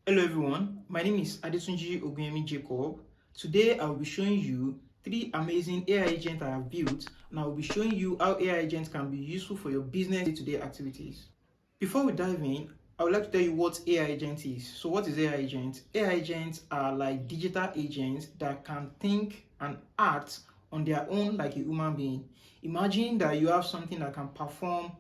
Hello everyone, my name is Adetunji Oguyemi Jacob. Today I will be showing you three amazing AI agents I have built, and I will be showing you how AI agents can be useful for your business day-to-day activities. Before we dive in, I would like to tell you what AI agent is. So what is AI agent? AI agents are like digital agents that can think and act on their own like a human being. Imagine that you have something that can perform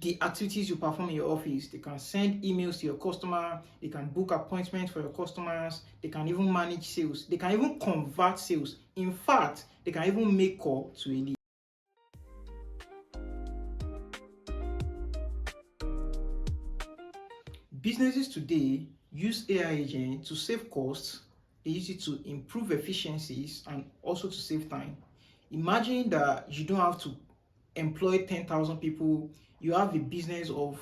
the activities you perform in your office. They can send emails to your customer, they can book appointments for your customers, they can even manage sales, they can even convert sales. In fact, they can even make call to a lead. Businesses today use AI agents to save costs, they use it to improve efficiencies and also to save time. Imagine that you don't have to employ 10,000 people, you have a business of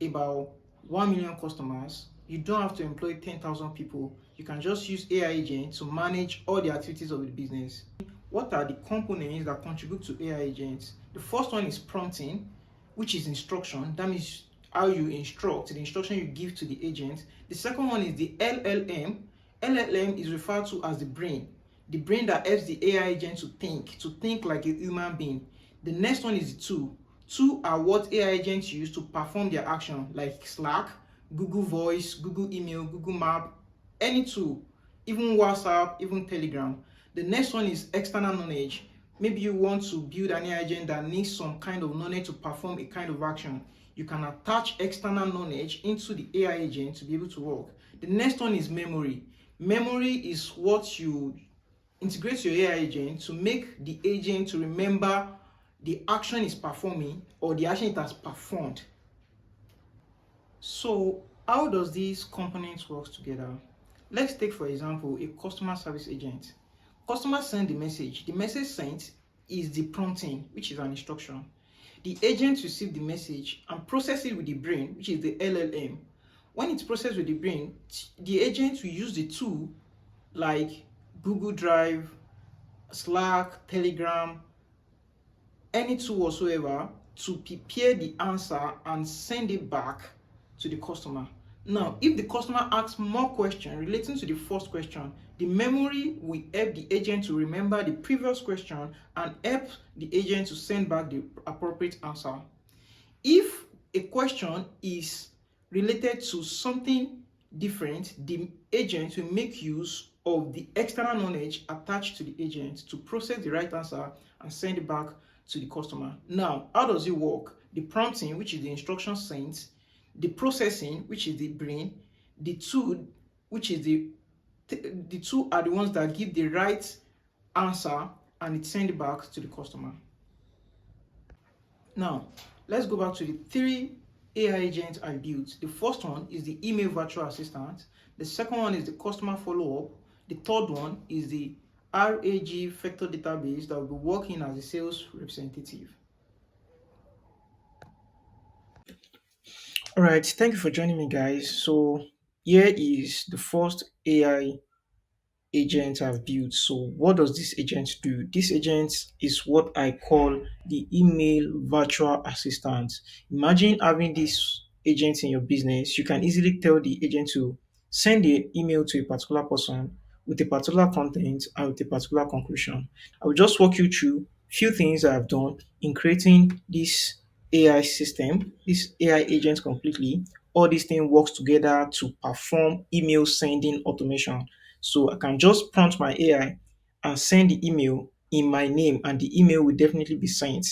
about 1 million customers, you don't have to employ 10,000 people. You can just use AI agent to manage all the activities of the business. What are the components that contribute to AI agents? The first one is prompting, which is instruction. That means how you instruct, the instruction you give to the agent. The second one is the LLM. LLM is referred to as the brain that helps the AI agent to think like a human being. The next one is the tool. Two are what AI agents use to perform their action, like Slack, Google Voice, Google Email, Google Map, any tool, even WhatsApp, even Telegram. The next one is external knowledge. Maybe you want to build an AI agent that needs some kind of knowledge to perform a kind of action. You can attach external knowledge into the AI agent to be able to work. The next one is memory. Memory is what you integrate your AI agent to make the agent to remember the action is performing or the action it has performed. So how does these components work together? Let's take for example a customer service agent. Customer send the message. The message sent is the prompting, which is an instruction. The agent receive the message and process it with the brain, which is the LLM. When it's processed with the brain, the agent will use the tool like Google Drive, Slack, Telegram, any tool whatsoever to prepare the answer and send it back to the customer. Now, if the customer asks more questions relating to the first question, the memory will help the agent to remember the previous question and help the agent to send back the appropriate answer. If a question is related to something different, the agent will make use of the external knowledge attached to the agent to process the right answer and send it back to the customer. Now, how does it work? The prompting, which is the instruction sent, the processing, which is the brain, the tool, which is the two are the ones that give the right answer and it send it back to the customer. Now, let's go back to the three AI agents I built. The first one is the email virtual assistant. The second one is the customer follow-up. The third one is the RAG vector database that will be working as a sales representative. All right, thank you for joining me, guys. So here is the first AI agent I've built. So what does this agent do? This agent is what I call the email virtual assistant. Imagine having this agent in your business. You can easily tell the agent to send the email to a particular person with a particular content and with a particular conclusion. I will just walk you through few things I've done in creating this AI system, this AI agent completely. All these things works together to perform email sending automation. So I can just prompt my AI and send the email in my name, and the email will definitely be sent.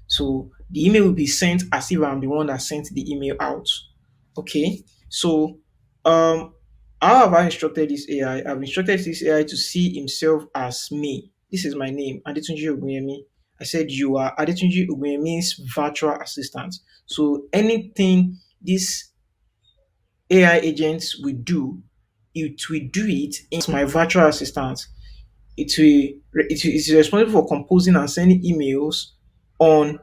So the email will be sent as if I'm the one that sent the email out. Okay. So how have I instructed this AI? I've instructed this AI to see himself as me. This is my name, Adetunji Oguyemi. I said you are Adetunji Oguyemi's virtual assistant. So anything this AI agents will do, it will do it in my virtual assistant. It is responsible for composing and sending emails on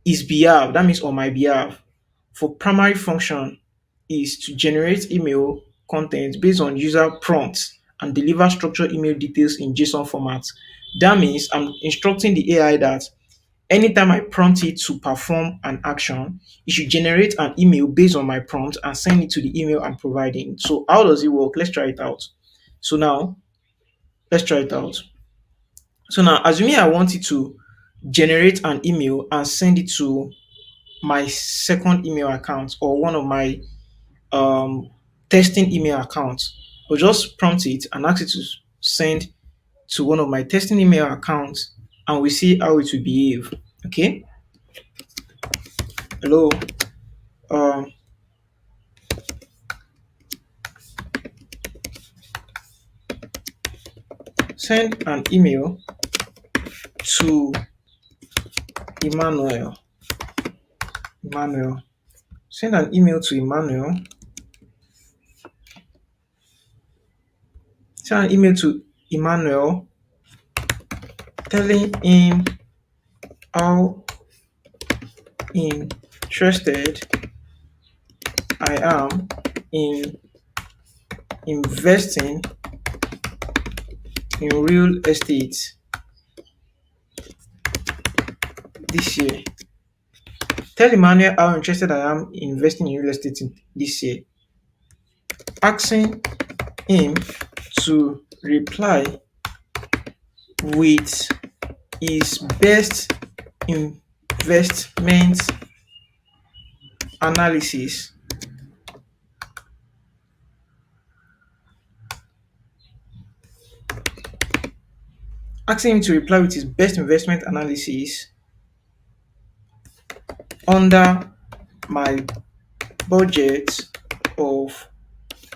his behalf. That means on my behalf. For primary function is to generate email content based on user prompts and deliver structured email details in JSON format. That means I'm instructing the AI that Anytime I prompt it to perform an action, it should generate an email based on my prompt and send it to the email I'm providing. So how does it work? Let's try it out. So now let's try it out. So now assuming I want it to generate an email and send it to my second email account or one of my um, testing email accounts, I'll just prompt it and ask it to send to one of my testing email accounts and we see how it will behave. Okay. Hello. Um, Send an email to Emmanuel. Emmanuel. Send an email to Emmanuel. Send an email to Emmanuel telling him how interested I am in investing in real estate this year. Tell Emmanuel how interested I am in investing in real estate this year. Asking him to reply with his best investment analysis. Asking him to reply with his best investment analysis under my budget of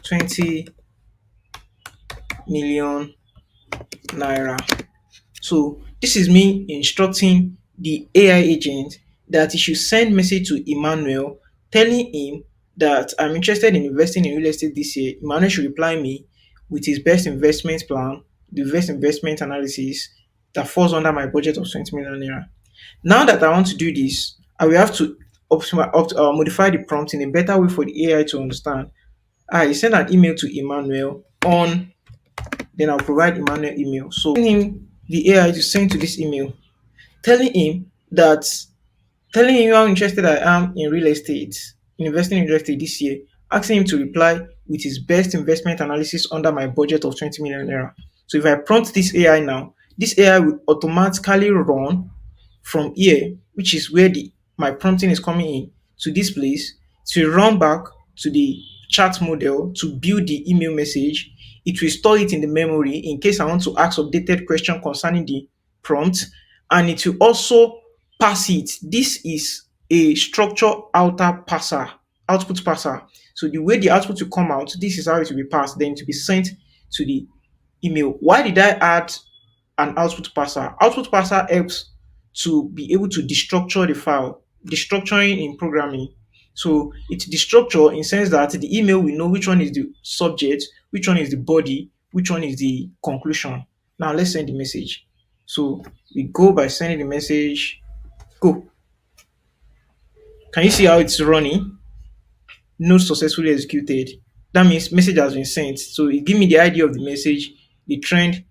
20 million naira. So this is me instructing the AI agent that he should send message to Emmanuel telling him that I'm interested in investing in real estate this year. Emmanuel should reply me with his best investment plan, the best investment analysis that falls under my budget of 20 million naira. Now that I want to do this, I will have to modify the prompt in a better way for the AI to understand. I send an email to Emmanuel on, then I'll provide Emmanuel email. So telling him the AI to send to this email, telling him that telling him how interested I am in real estate, in investing in real estate this year, asking him to reply with his best investment analysis under my budget of 20 million naira. So if I prompt this AI now, this AI will automatically run from here, which is where the my prompting is coming in, to this place, to run back to the chat model to build the email message. It will store it in the memory in case I want to ask updated question concerning the prompt, and it will also pass it. This is a structure outer passer, output passer. So the way the output will come out, this is how it will be passed, then to be sent to the email. Why did I add an output parser? Output parser helps to be able to destructure the file, destructuring in programming. So it's destructure in sense that the email will know which one is the subject, which one is the body, which one is the conclusion. Now let's send the message. So we go by sending the message. Go. Can you see how it's running? Node successfully executed. That means message has been sent. So it give me the ID of the message, the trend,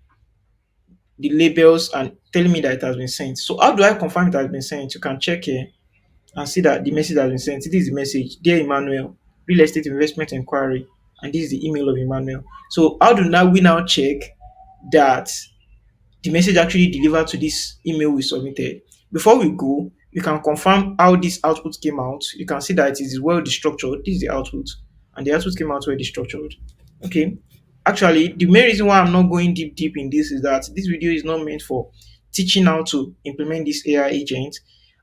the labels, and telling me that it has been sent. So how do I confirm it has been sent? You can check here and see that the message has been sent. This is the message. Dear Emmanuel, real estate investment inquiry. And this is the email of Emmanuel. So how do now we now check that the message actually delivered to this email we submitted? Before we go, you can confirm how this output came out. You can see that it is well structured. This is the output, and the output came out well structured. Okay. Actually, the main reason why I'm not going deep in this is that this video is not meant for teaching how to implement this AI agent.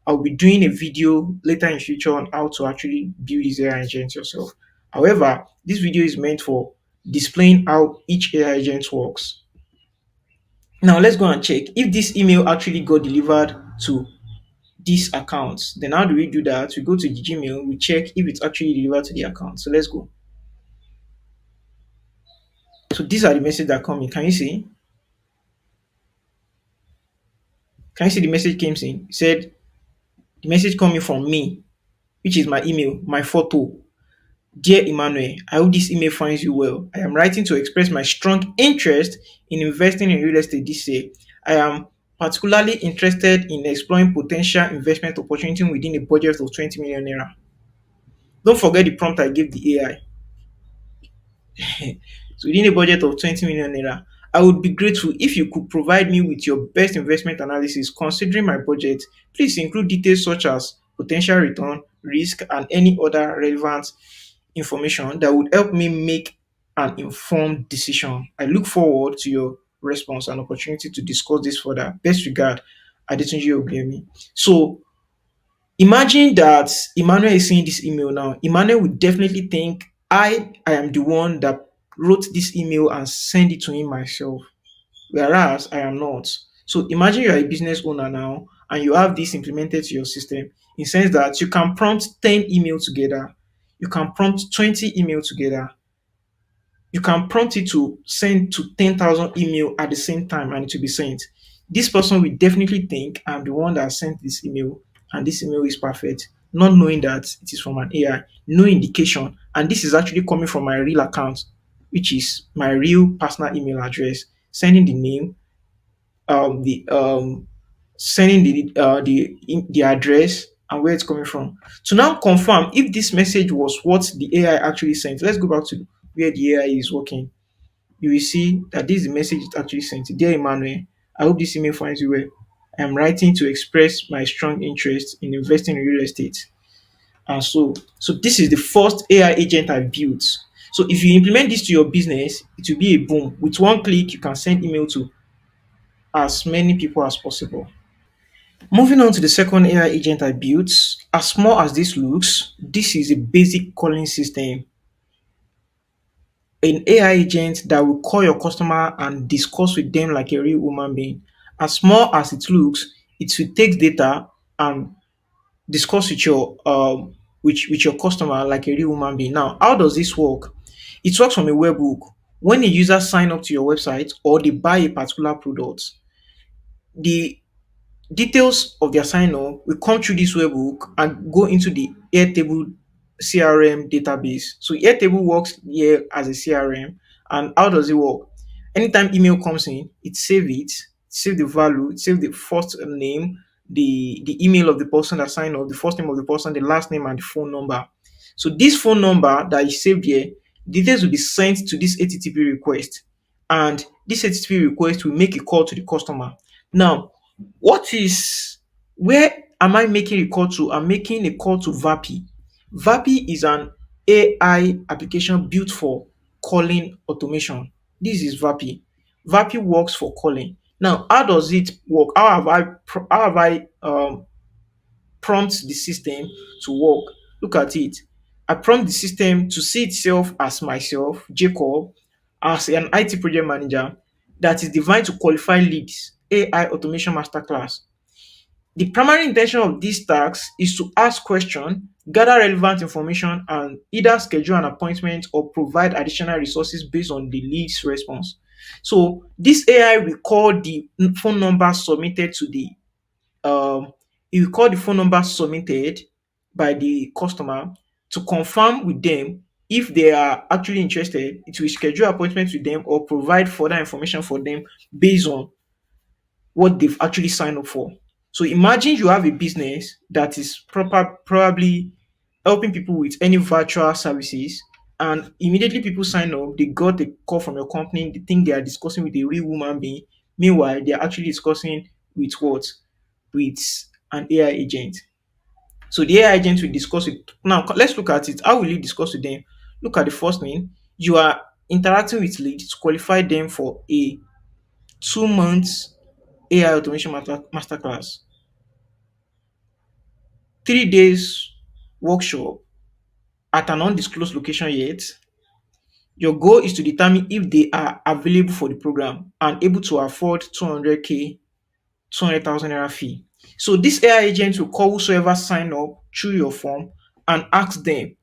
I'll be doing a video later in future on how to actually build this AI agent yourself. However, this video is meant for displaying how each AI agent works. Now let's go and check if this email actually got delivered to this account. Then how do we do that? We go to the Gmail, we check if it's actually delivered to the account. So let's go. So these are the messages that come in. Can you see? Can you see the message came in? It said the message coming from me, which is my email, my photo. Dear Emmanuel, I hope this email finds you well. I am writing to express my strong interest in investing in real estate this year. I am particularly interested in exploring potential investment opportunity within a budget of 20 million naira. Don't forget the prompt I gave the AI. So within a budget of 20 million naira, I would be grateful if you could provide me with your best investment analysis considering my budget. Please include details such as potential return, risk, and any other relevant information that would help me make an informed decision. I look forward to your response and opportunity to discuss this further. Best regard, Adetunji Ogbemi. So imagine that Emmanuel is seeing this email now. Emmanuel would definitely think I am the one that wrote this email and sent it to him myself, whereas I am not. So imagine you are a business owner now and you have this implemented to your system in the sense that you can prompt 10 emails together, you can prompt 20 emails together, you can prompt it to send to 10,000 email at the same time and it will be sent. This person will definitely think I'm the one that sent this email and this email is perfect, not knowing that it is from an AI, no indication. And this is actually coming from my real account, which is my real personal email address, sending the name, the sending the address and where it's coming from. To now confirm if this message was what the AI actually sent, let's go back to where the AI is working. You will see that this is the message it actually sent. Dear Emmanuel, I hope this email finds you well. I am writing to express my strong interest in investing in real estate. And so this is the first AI agent I built. So if you implement this to your business, it will be a boom. With one click, you can send email to as many people as possible. Moving on to the second AI agent I built, as small as this looks, this is a basic calling system, an AI agent that will call your customer and discuss with them like a real human being. As small as it looks, it will take data and discuss with your customer like a real human being. Now, how does this work? It works from a webhook. When a user sign up to your website or they buy a particular product, the details of their sign up will come through this webhook and go into the Airtable CRM database. So Airtable works here as a CRM. And how does it work? Anytime email comes in, it, save the value, it save the first name, the email of the person that signed up, the first name of the person, the last name, and the phone number. So this phone number that is saved here, details will be sent to this HTTP request. And this HTTP request will make a call to the customer. Now, what is where am I making a call to? I'm making a call to VAPI. VAPI is an AI application built for calling automation. This is VAPI. VAPI works for calling. Now, how does it work? How have I prompt the system to work? Look at it. I prompt the system to see itself as myself, Jacob, as an IT project manager that is designed to qualify leads, AI automation masterclass. The primary intention of this task is to ask questions, gather relevant information, and either schedule an appointment or provide additional resources based on the lead's response. So this AI will call the phone number submitted to the um, it will call the phone number submitted by the customer to confirm with them if they are actually interested. It will schedule appointments with them or provide further information for them based on what they've actually signed up for. So imagine you have a business that is probably helping people with any virtual services, and immediately people sign up, they got a call from your company, they think they are discussing with a real human being. Meanwhile, they are actually discussing with what? With an AI agent. So the AI agent will discuss it. Now let's look at it. How will you discuss with them? Look at the first thing. You are interacting with leads to qualify them for a 2 months AI automation masterclass, 3 days workshop at an undisclosed location yet. Your goal is to determine if they are available for the program and able to afford 200K, 200,000 naira fee. So this AI agent will call whosoever sign up through your form and ask them.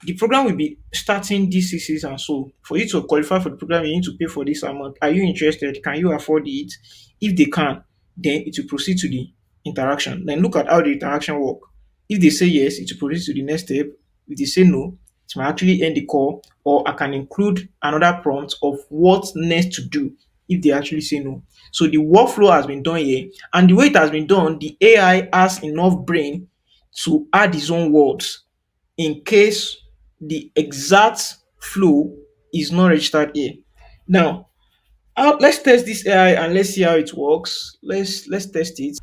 The program will be starting this season. So for you to qualify for the program, you need to pay for this amount. Are you interested? Can you afford it? If they can, then it will proceed to the interaction. Then look at how the interaction work. If they say yes, it will proceed to the next step. If they say no, it might actually end the call, or I can include another prompt of what next to do if they actually say no. So the workflow has been done here, and the way it has been done, the AI has enough brain to add his own words in case the exact flow is not registered here. Now, let's test this AI and let's see how it works. Let's test it.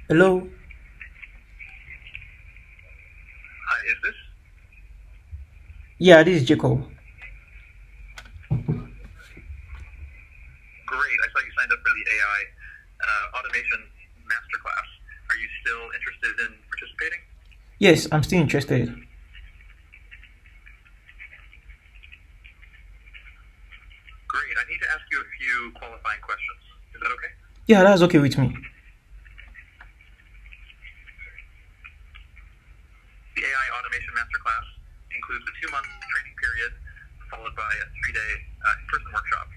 Hello. Hi, is this Yeah, this is Jacob. great? I saw you signed up for the AI automation masterclass. Are you still interested in participating? Yes, I'm still interested. Great. I need to ask you a few qualifying questions. Is that okay? Yeah, that's okay with me. The AI automation masterclass includes a 2-month training period followed by a 3-day in-person workshop.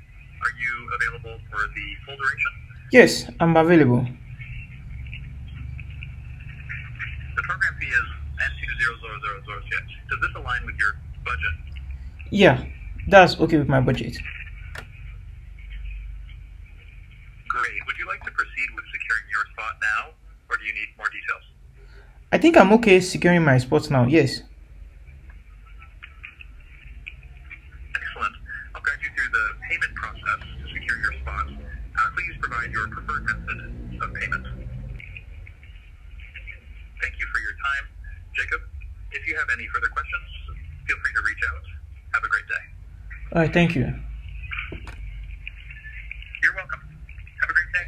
Are you available for the full duration? Yes, I'm available. The program fee is N20000. Does this align with your budget? Yeah, that's okay with my budget. Great. Would you like to proceed with securing your spot now, or do you need more details? I think I'm okay securing my spot now. Yes. Excellent. I'll guide you through the payment process to secure your spot. Please provide your preferred method of payment. Thank you for your time, Jacob. If you have any further questions, feel free to reach out. Have a great day. All right, thank you. You're welcome. Have a great day.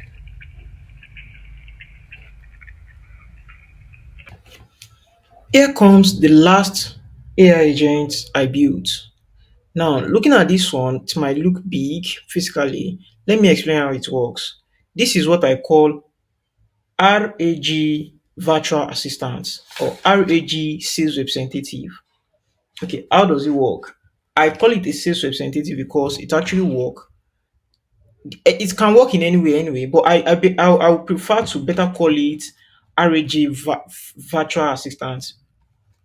Here comes the last AI agent I built. Now, looking at this one, it might look big physically. Let me explain how it works. This is what I call RAG virtual assistant or RAG sales representative. Okay, how does it work? I call it a sales representative because it actually works. It can work in any way anyway, but I would prefer to better call it RAG virtual assistant,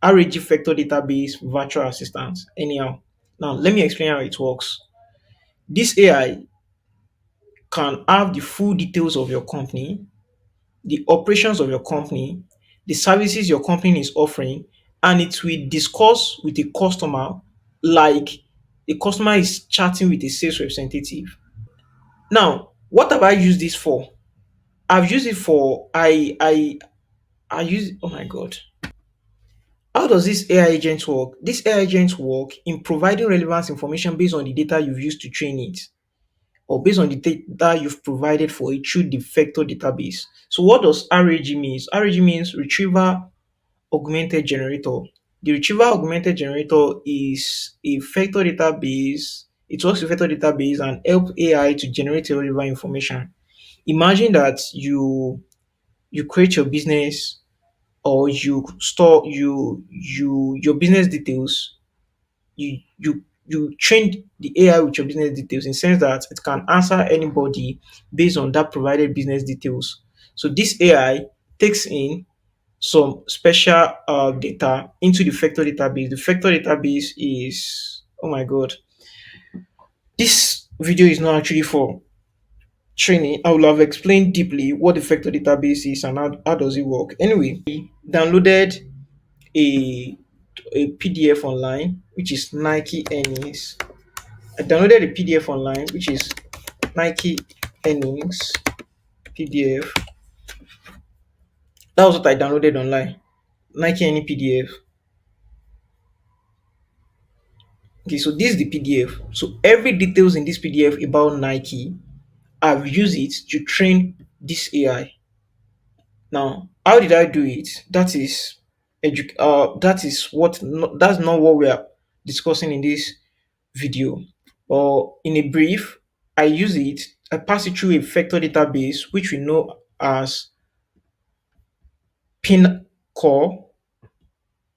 RAG vector database virtual assistant. Anyhow, now let me explain how it works. This AI can have the full details of your company, the operations of your company, the services your company is offering, and it will discuss with a customer like a customer is chatting with a sales representative. Now, what have I used this for? I've used it for I use oh my god. How does this AI agent work? This AI agent work in providing relevant information based on the data you've used to train it or based on the data you've provided for it through the vector database. So what does RAG means? RAG means retriever augmented generator. The retriever augmented generator is a vector database. It works with vector database and help AI to generate relevant information. Imagine that you create your business or you store your business details. You train the AI with your business details in the sense that it can answer anybody based on that provided business details. So this AI takes in some special data into the vector database. The vector database is oh my god. This video is not actually for training. I will have explained deeply what the vector database is and how does it work. Anyway, we downloaded a PDF online, which is Nike earnings. I downloaded a PDF online, which is Nike earnings PDF. That was what I downloaded online. Nike earning PDF. Okay, so this is the PDF. So every details in this PDF about Nike, I've used it to train this AI. Now, how did I do it? That is what that's not what we are discussing in this video. Or in a brief, I use it. I pass it through a vector database, which we know as pincore.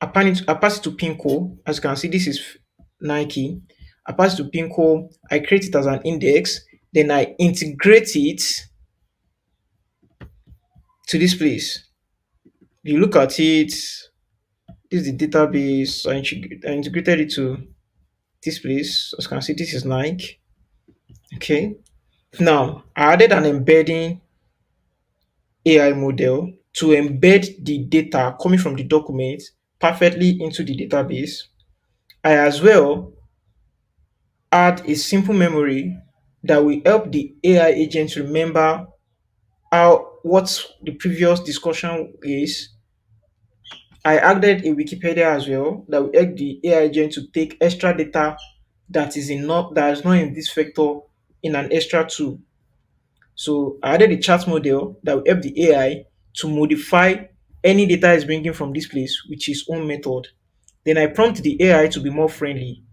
I pass it to pincore. As you can see, this is Nike. I pass it to pinecone, I create it as an index, then I integrate it to this place. You look at it, this is the database. I integrated it to this place. As you can see, this is Nike. Okay. Now I added an embedding AI model to embed the data coming from the document perfectly into the database. I as well add a simple memory that will help the AI agent remember how what the previous discussion is. I added a Wikipedia as well that will help the AI agent to take extra data that is not in this vector in an extra tool. So I added a chat model that will help the AI to modify any data is bringing from this place with his own method. Then I prompt the AI to be more friendly.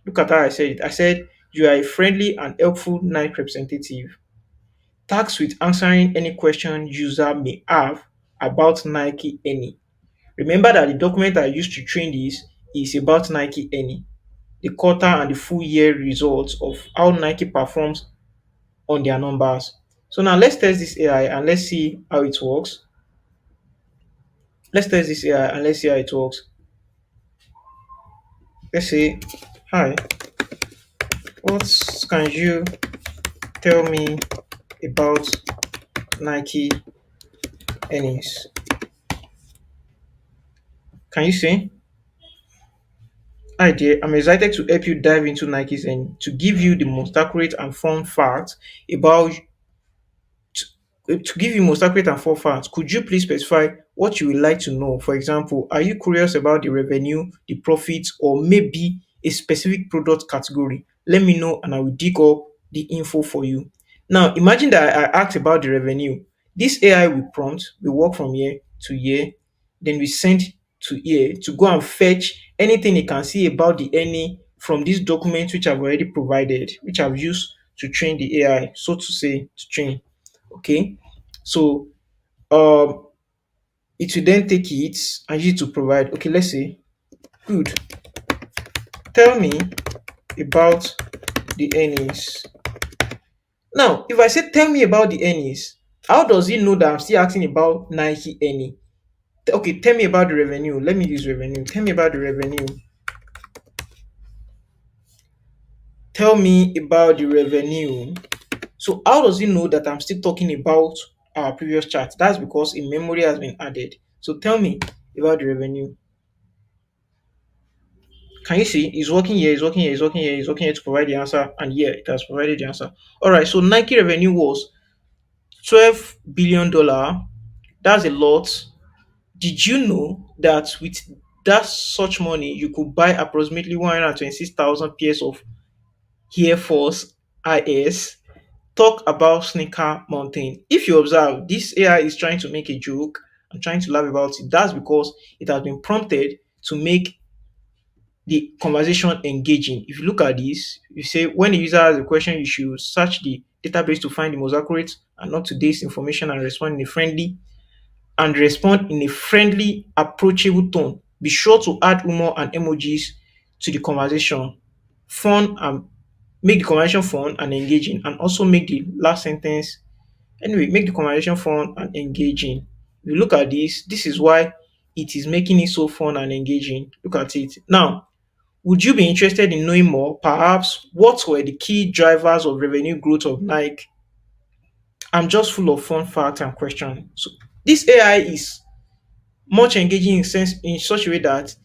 Look at how I said it. I said, you are a friendly and helpful Nike representative, tasked with answering any question user may have about Nike any. Remember that the document I used to train this is about Nike any, the quarter and the full year results of how Nike performs on their numbers. So now let's test this AI and let's see how it works. Let's test this AI and let's see how it works. Let's say, hi, what can you tell me about Nike earnings? Can you see? Hi there, I'm excited to help you dive into Nike's and to give you the most accurate and fun facts about to give you most accurate and full facts, could you please specify what you would like to know? For example, are you curious about the revenue, the profits, or maybe a specific product category? Let me know and I will dig up the info for you. Now, imagine that I asked about the revenue. This AI will prompt, we work from here to here, then we send to here to go and fetch anything it can see about the any from this document which I've already provided, which I've used to train the AI, so to say, to train. Okay, so um it will then take it and use it to provide. Okay, let's say, good, tell me about the earnings. Now if I say tell me about the earnings, how does it know that I'm still asking about Nike earning? Okay, tell me about the revenue. Let me use revenue. Tell me about the revenue. Tell me about the revenue. So how does it know that I'm still talking about our previous chart? That's because a memory has been added. So tell me about the revenue. Can you see? He's working here, he's working here, he's working here, he's working here to provide the answer, and here it has provided the answer. All right, so Nike revenue was $12 billion. That's a lot. Did you know that with that such money, you could buy approximately 126,000 pairs of Air Force IS? Talk about sneaker mountain. If you observe, this AI is trying to make a joke and trying to laugh about it. That's because it has been prompted to make the conversation engaging. If you look at this, you say when the user has a question, you should search the database to find the most accurate and up-to-date information and respond in a friendly, approachable tone. Be sure to add humor and emojis to the conversation. Fun and make the conversation fun and engaging, and also make the last sentence anyway, make the conversation fun and engaging. If you look at this is why it is making it so fun and engaging. Look at it. Now, would you be interested in knowing more? Perhaps what were the key drivers of revenue growth of Nike? I'm just full of fun facts and questions. So this AI is much engaging in such a way that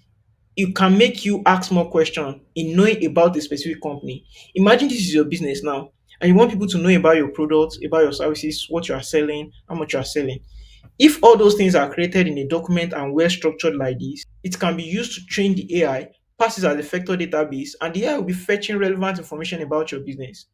it can make you ask more questions in knowing about a specific company. Imagine this is your business now, and you want people to know about your products, about your services, what you are selling, how much you are selling. If all those things are created in a document and well structured like this, it can be used to train the AI, pass it as a vector database, and the AI will be fetching relevant information about your business.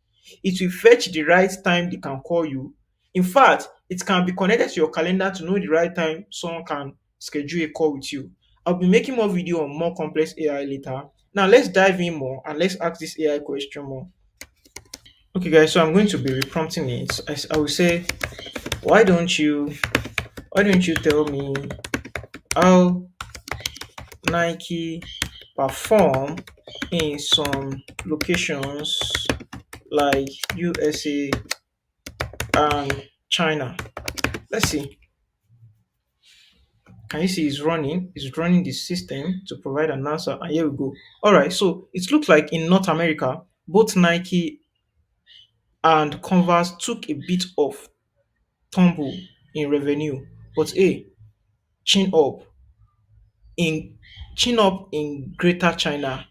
It will fetch the right time they can call you. In fact, it can be connected to your calendar to know the right time someone can schedule a call with you. I'll be making more video on more complex AI later. Now let's dive in more and let's ask this AI question more. Okay guys, so I'm going to be reprompting it. I will say, why don't you tell me how Nike perform in some locations like USA and China. Let's see. Can you see it's running the system to provide an answer, and here we go. All right, so it looks like in North America, both Nike and Converse took a bit of tumble in revenue, but hey, chin up in Greater China.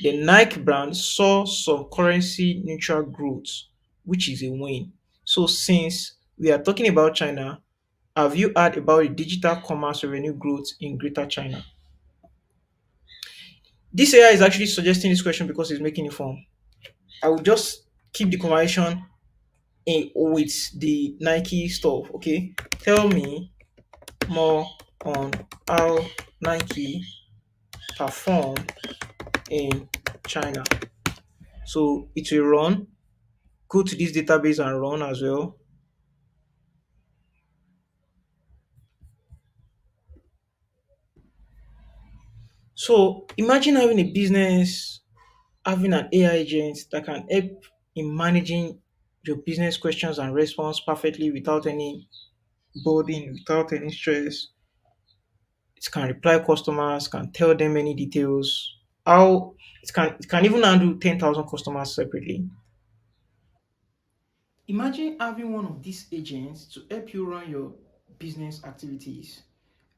The Nike brand saw some currency neutral growth, which is a win. So since we are talking about China, have you heard about the digital commerce revenue growth in Greater China? This AI is actually suggesting this question because it's making it fun. I will just keep the conversation with the Nike stuff. Okay, tell me more on how Nike perform in China. So it will run. Go to this database and run as well. So imagine having a business, having an AI agent that can help in managing your business questions and response perfectly without any burden, without any stress. It can reply customers, can tell them any details. How it can even handle 10,000 customers separately. Imagine having one of these agents to help you run your business activities,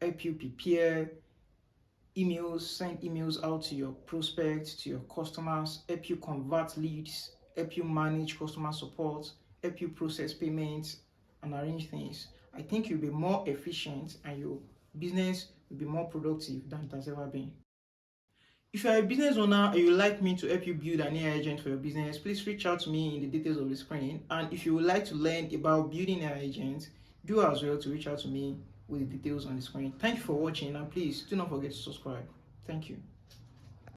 help you prepare emails, send emails out to your prospects, to your customers, help you convert leads, help you manage customer support, help you process payments and arrange things. I think you'll be more efficient and your business will be more productive than it has ever been. If you're a business owner and you'd like me to help you build an AI agent for your business, please reach out to me in the details of the screen. And if you would like to learn about building AI agents, do as well to reach out to me with the details on the screen. Thank you for watching, and please do not forget to subscribe. Thank you.